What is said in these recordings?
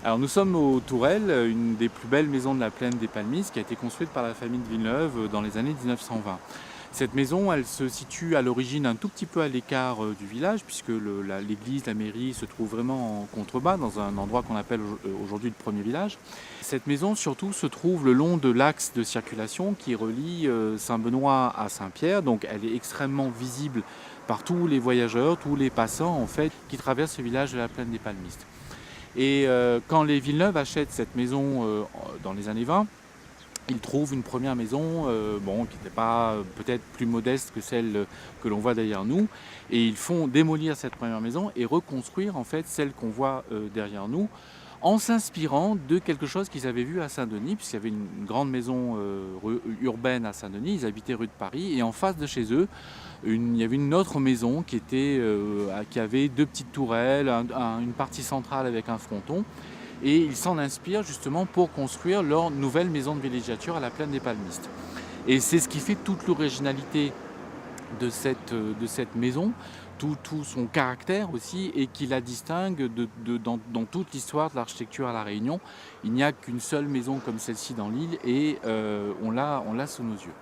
Alors nous sommes aux Tourelles, une des plus belles maisons de la plaine des Palmises qui a été construite par la famille de Villeneuve dans les années 1920. Cette maison, elle se situe à l'origine un tout petit peu à l'écart du village puisque l'église, la mairie se trouve vraiment en contrebas dans un endroit qu'on appelle aujourd'hui le premier village. Cette maison surtout se trouve le long de l'axe de circulation qui relie Saint-Benoît à Saint-Pierre, donc elle est extrêmement visible par tous les voyageurs, tous les passants en fait qui traversent ce village de la plaine des Palmistes. Et quand les Villeneuve achètent cette maison dans les années 20, ils trouvent une première maison qui n'était pas peut-être plus modeste que celle que l'on voit derrière nous. Et ils font démolir cette première maison et reconstruire en fait celle qu'on voit derrière nous en s'inspirant de quelque chose qu'ils avaient vu à Saint-Denis, puisqu'il y avait une grande maison urbaine à Saint-Denis, ils habitaient rue de Paris, et en face de chez eux, il y avait une autre maison qui avait deux petites tourelles, une partie centrale avec un fronton, et ils s'en inspirent justement pour construire leur nouvelle maison de villégiature à la plaine des Palmistes. Et c'est ce qui fait toute l'originalité de cette maison, tout son caractère aussi, et qui la distingue dans toute l'histoire de l'architecture à La Réunion. Il n'y a qu'une seule maison comme celle-ci dans l'île et on l'a sous nos yeux.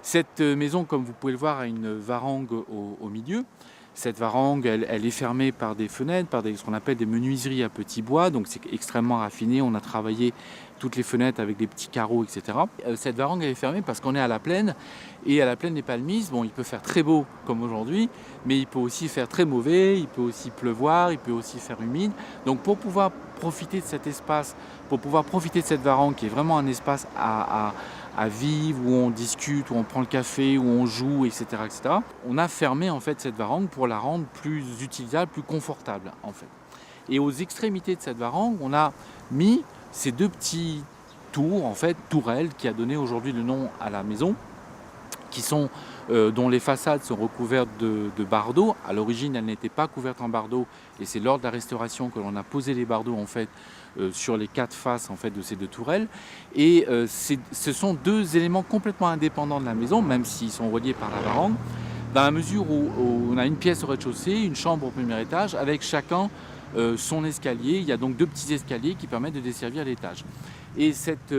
Cette maison, comme vous pouvez le voir, a une varangue au milieu. Cette varangue, elle est fermée par des fenêtres, par ce qu'on appelle des menuiseries à petits bois, donc c'est extrêmement raffiné. On a travaillé toutes les fenêtres avec des petits carreaux, etc. Cette varangue, elle est fermée parce qu'on est à la plaine, et à la plaine des Palmises, il peut faire très beau comme aujourd'hui, mais il peut aussi faire très mauvais, il peut aussi pleuvoir, il peut aussi faire humide. Donc pour pouvoir profiter de cet espace, pour pouvoir profiter de cette varangue qui est vraiment un espace à vivre, où on discute, où on prend le café, où on joue, etc., etc. On a fermé en fait cette varangue pour la rendre plus utilisable, plus confortable en fait. Et aux extrémités de cette varangue, on a mis ces deux petits tours, en fait, tourelles, qui a donné aujourd'hui le nom à la maison, dont les façades sont recouvertes de bardeaux. À l'origine, elles n'étaient pas couvertes en bardeaux, et c'est lors de la restauration que l'on a posé les bardeaux en fait sur les quatre faces en fait de ces deux tourelles. Et ce sont deux éléments complètement indépendants de la maison, même s'ils sont reliés par la varangue, dans la mesure où on a une pièce au rez-de-chaussée, une chambre au premier étage, avec chacun son escalier. Il y a donc deux petits escaliers qui permettent de desservir l'étage. Et cette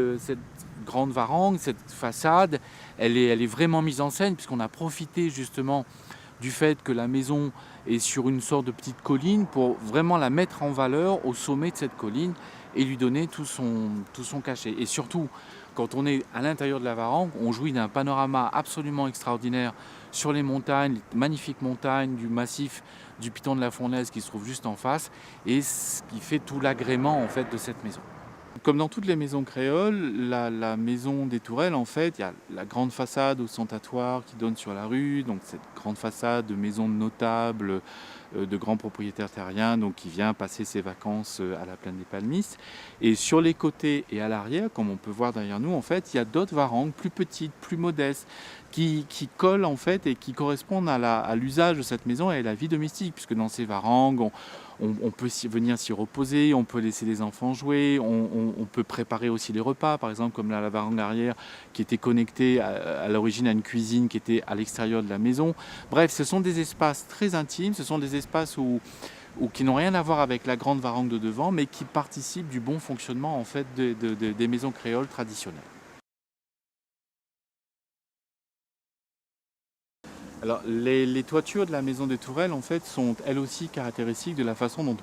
grande varangue, cette façade, elle est vraiment mise en scène puisqu'on a profité justement du fait que la maison est sur une sorte de petite colline pour vraiment la mettre en valeur au sommet de cette colline et lui donner tout son cachet. Et surtout, quand on est à l'intérieur de la varangue, on jouit d'un panorama absolument extraordinaire sur les montagnes, les magnifiques montagnes du massif du Piton de la Fournaise qui se trouve juste en face, et ce qui fait tout l'agrément en fait de cette maison. Comme dans toutes les maisons créoles, la maison des Tourelles, en fait, il y a la grande façade ostentatoire qui donne sur la rue, donc cette grande façade de maisons de notables, de grands propriétaires terriens, donc qui vient passer ses vacances à la plaine des Palmistes. Et sur les côtés et à l'arrière, comme on peut voir derrière nous, en fait, il y a d'autres varangues plus petites, plus modestes, qui collent en fait et qui correspondent à l'usage de cette maison et à la vie domestique, puisque dans ces varangues, on peut venir s'y reposer, on peut laisser les enfants jouer, on peut préparer aussi les repas, par exemple comme la varangue arrière qui était connectée à l'origine à une cuisine qui était à l'extérieur de la maison. Bref, ce sont des espaces très intimes, ce sont des espaces qui n'ont rien à voir avec la grande varangue de devant, mais qui participent du bon fonctionnement en fait des maisons créoles traditionnelles. Alors, les toitures de la maison des Tourelles en fait sont elles aussi caractéristiques de la façon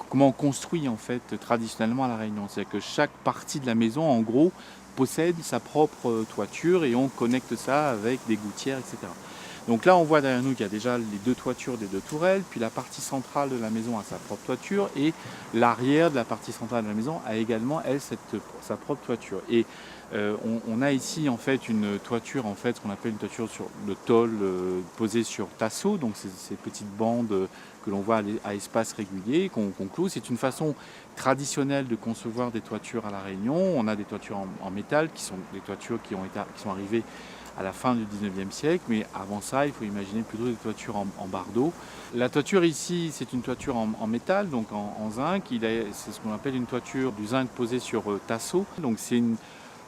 comment on construit en fait traditionnellement à La Réunion. C'est-à-dire que chaque partie de la maison en gros possède sa propre toiture et on connecte ça avec des gouttières, etc. Donc là on voit derrière nous qu'il y a déjà les deux toitures des deux tourelles, puis la partie centrale de la maison a sa propre toiture et l'arrière de la partie centrale de la maison a également elle sa propre toiture. Et on a ici en fait une toiture, en fait, ce qu'on appelle une toiture de tôle posée sur tasseau, donc ces petites bandes que l'on voit à espace régulier, qu'on cloue. C'est une façon traditionnelle de concevoir des toitures à La Réunion. On a des toitures en métal qui sont des toitures qui sont arrivées à la fin du 19e siècle, mais avant ça, il faut imaginer plutôt des toitures en bardeaux. La toiture ici, c'est une toiture en métal, donc en zinc. C'est ce qu'on appelle une toiture du zinc posé sur tasseau. Donc c'est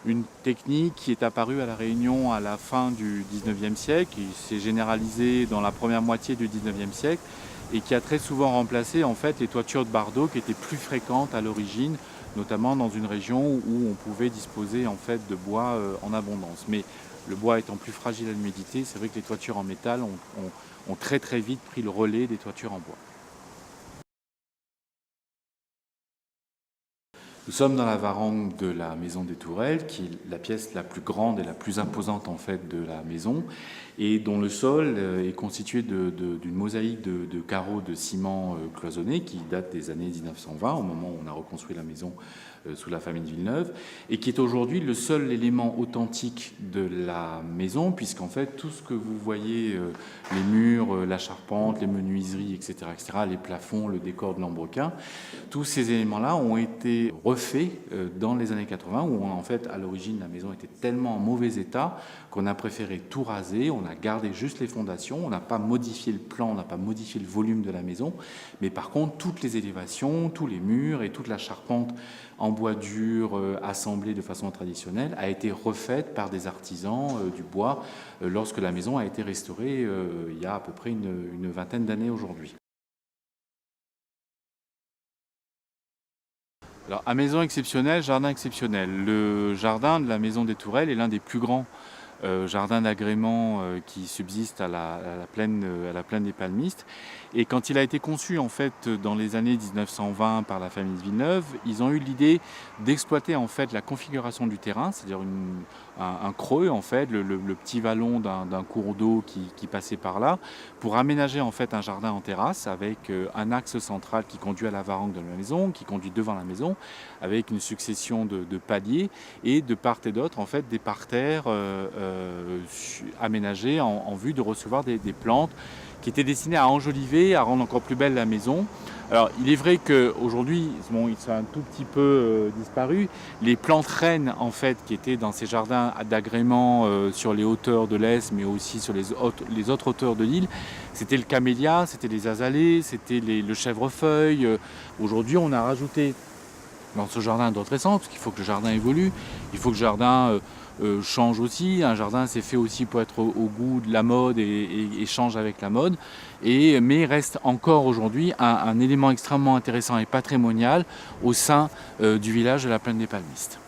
une technique qui est apparue à La Réunion à la fin du 19e siècle, qui s'est généralisée dans la première moitié du 19e siècle et qui a très souvent remplacé en fait les toitures de bardeaux qui étaient plus fréquentes à l'origine, notamment dans une région où on pouvait disposer en fait de bois en abondance. Mais le bois étant plus fragile à l'humidité, c'est vrai que les toitures en métal ont très très vite pris le relais des toitures en bois. Nous sommes dans la varangue de la maison des Tourelles, qui est la pièce la plus grande et la plus imposante en fait de la maison, et dont le sol est constitué d'une mosaïque de carreaux de ciment cloisonné qui date des années 1920, au moment où on a reconstruit la maison sous la famille de Villeneuve, et qui est aujourd'hui le seul élément authentique de la maison, puisqu'en fait tout ce que vous voyez, les murs, la charpente, les menuiseries, etc., les plafonds, le décor de lambrequin, tous ces éléments-là ont été refaits dans les années 80, où en fait à l'origine la maison était tellement en mauvais état qu'on a préféré tout raser, on a gardé juste les fondations, on n'a pas modifié le plan, on n'a pas modifié le volume de la maison, mais par contre toutes les élévations, tous les murs et toute la charpente en bois dur assemblée de façon traditionnelle a été refaite par des artisans du bois lorsque la maison a été restaurée il y a à peu près une vingtaine d'années aujourd'hui. Alors, à maison exceptionnelle, jardin exceptionnel. Le jardin de la maison des Tourelles est l'un des plus grands jardins d'agrément qui subsistent à la plaine des Palmistes. Et quand il a été conçu en fait dans les années 1920 par la famille de Villeneuve, ils ont eu l'idée d'exploiter en fait la configuration du terrain, c'est-à-dire un creux en fait, le petit vallon d'un cours d'eau qui passait par là, pour aménager en fait un jardin en terrasse avec un axe central qui conduit à la varangue de la maison, qui conduit devant la maison, avec une succession de paliers et de part et d'autre en fait des parterres aménagés en vue de recevoir des plantes qui étaient destinées à enjoliver, à rendre encore plus belle la maison. Alors il est vrai qu'aujourd'hui, bon, ils sont un tout petit peu disparus. Les plantes reines en fait qui étaient dans ces jardins d'agrément sur les hauteurs de l'Est, mais aussi sur les autres hauteurs de l'île, c'était le camélia, c'était les azalées, c'était le chèvrefeuille. Aujourd'hui on a rajouté dans ce jardin d'autres essences, parce qu'il faut que le jardin évolue, il faut que le jardin change aussi. Un jardin c'est fait aussi pour être au goût de la mode et change avec la mode, mais reste encore aujourd'hui un élément extrêmement intéressant et patrimonial au sein du village de la Plaine des Palmistes.